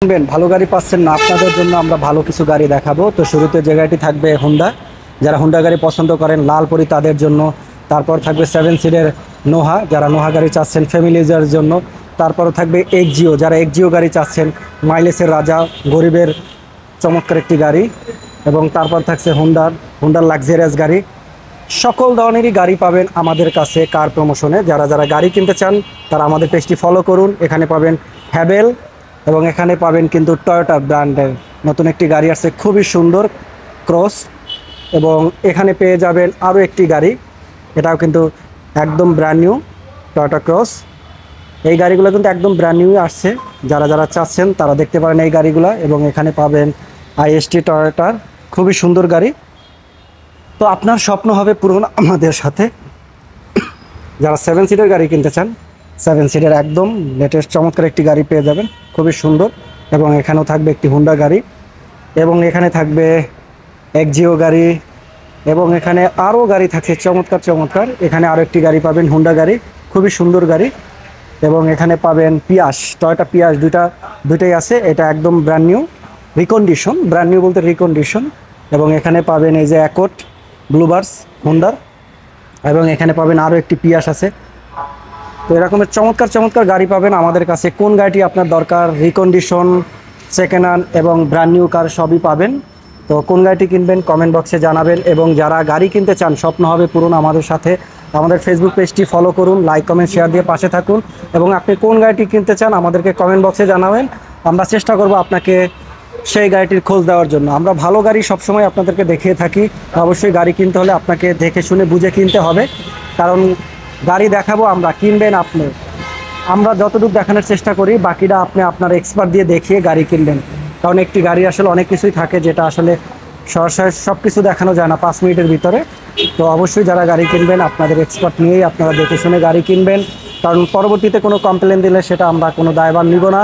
কিনবেন ভালো গাড়ি পাচ্ছেন না, আপনাদের জন্য আমরা ভালো কিছু গাড়ি দেখাবো। তো শুরুতে যে গাড়িটি থাকবে হোন্ডা, যারা হোন্ডা গাড়ি পছন্দ করেন লালপরি তাদের জন্য। তারপর থাকবে 7 সিটের নোহা, যারা নোহা গাড়ি চাচ্ছেন ফ্যামিলি ইউজার জন্য। তারপরও থাকবে এক্সজিও, যারা এক্সজিও গাড়ি চাচ্ছেন, মাইলেজের রাজা, গরিবের চমৎকার একটি গাড়ি। এবং তারপর থাকছে হোন্ডার লাক্সারিয়াস গাড়ি। সকল ধরনেরই গাড়ি পাবেন আমাদের কাছে কার প্রমোশনে। যারা যারা গাড়ি কিনতে চান তারা আমাদের পেজটি ফলো করুন। এখানে পাবেন হ্যাভেল এবং এখানে পাবেন কিন্তু টয়োটা ব্র্যান্ডের নতুন একটি গাড়ি আছে, খুবই সুন্দর ক্রস। এবং এখানে পেয়ে যাবেন আরও একটি গাড়ি, এটাও কিন্তু একদম ব্র্যান্ড নিউ টয়োটা ক্রস। এই গাড়িগুলো কিন্তু একদম ব্র্যান্ড নিউ আসছে, যারা যারা চাচ্ছেন তারা দেখতে পারেন এই গাড়িগুলো। এবং এখানে পাবেন আইএসটি টয়োটার খুবই সুন্দর গাড়ি। তো আপনার স্বপ্ন হবে পূরণ আমাদের সাথে। যারা 7 সিটের গাড়ি কিনতে চান, 7 সিটের একদম লেটেস্ট চমৎকার একটি গাড়ি পেয়ে যাবেন, খুবই সুন্দর। এবং এখানেও থাকবে একটি হোন্ডা গাড়ি, এবং এখানে থাকবে এক্সজিও গাড়ি, এবং এখানে আরও গাড়ি থাকছে চমৎকার চমৎকার। এখানে আরও একটি গাড়ি পাবেন হোন্ডা গাড়ি, খুবই সুন্দর গাড়ি। এবং এখানে পাবেন পিয়াস, টয়োটা পিয়াস দুইটাই আছে। এটা একদম brand new recondition, brand new বলতে রিকন্ডিশন। এবং এখানে পাবেন এই যে অ্যাকর্ড ব্লুবার্স হোন্ডার, এবং এখানে পাবেন আরও একটি পিয়াস আছে। তো এরকমের চমৎকার চমৎকার গাড়ি পাবেন আমাদের কাছে। কোন গাড়িটি আপনার দরকার, রিকন্ডিশন, সেকেন্ড হ্যান্ড এবং ব্র্যান্ড নিউ কার সবই পাবেন। তো কোন গাড়িটি কিনবেন কমেন্ট বক্সে জানাবেন। এবং যারা গাড়ি কিনতে চান, স্বপ্ন হবে পূরণ আমাদের সাথে, আমাদের ফেসবুক পেজটি ফলো করুন, লাইক কমেন্ট শেয়ার দিয়ে পাশে থাকুন। এবং আপনি কোন গাড়িটি কিনতে চান আমাদেরকে কমেন্ট বক্সে জানাবেন, আমরা চেষ্টা করব আপনাকে সেই গাড়িটির খোঁজ দেওয়ার জন্য। আমরা ভালো গাড়ি সবসময় আপনাদেরকে দেখিয়ে থাকি। অবশ্যই গাড়ি কিনতে হলে আপনাকে দেখে শুনে বুঝে কিনতে হবে, কারণ গাড়ি দেখাবো আমরা, কিনবেন আপনি। আমরা যতটুকু দেখানোর চেষ্টা করি, বাকিটা আপনি আপনার এক্সপার্ট দিয়ে দেখিয়ে গাড়ি কিনবেন। কারণ একটি গাড়ি আসলে অনেক কিছুই থাকে যেটা আসলে সরাসরি সব কিছু দেখানো যায় না 5 মিনিটের ভিতরে। তো অবশ্যই যারা গাড়ি কিনবেন আপনাদের এক্সপার্ট নিয়েই আপনারা দেখে শুনে গাড়ি কিনবেন, কারণ পরবর্তীতে কোনো কমপ্লেন দিলে সেটা আমরা কোনো দায়ভার নিব না।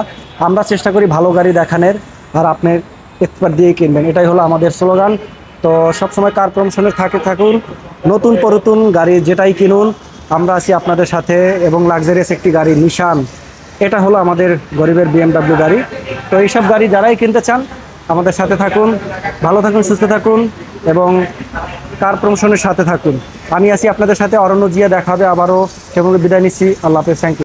আমরা চেষ্টা করি ভালো গাড়ি দেখানোর, আর আপনার এক্সপার্ট দিয়েই কিনবেন, এটাই হলো আমাদের স্লোগান। তো সবসময় কার প্রমোশনে থাকুন, নতুন পুরাতন গাড়ি যেটাই কিনুন আমরা আছি আপনাদের সাথে। এবং লাক্সারিয়াস একটি গাড়ি নিশান, এটা হলো আমাদের গরিবের BMW গাড়ি। তো এইসব গাড়ি যারাই কিনতে চান আমাদের সাথে থাকুন, ভালো থাকুন, সুস্থ থাকুন এবং কার প্রমোশনের সাথে থাকুন। আমি আছি আপনাদের সাথে, অরণ্য জিয়া। দেখা হবে আবারও, সেভাবে বিদায় নিচ্ছি। আল্লাহ হাফেজ, থ্যাংক ইউ।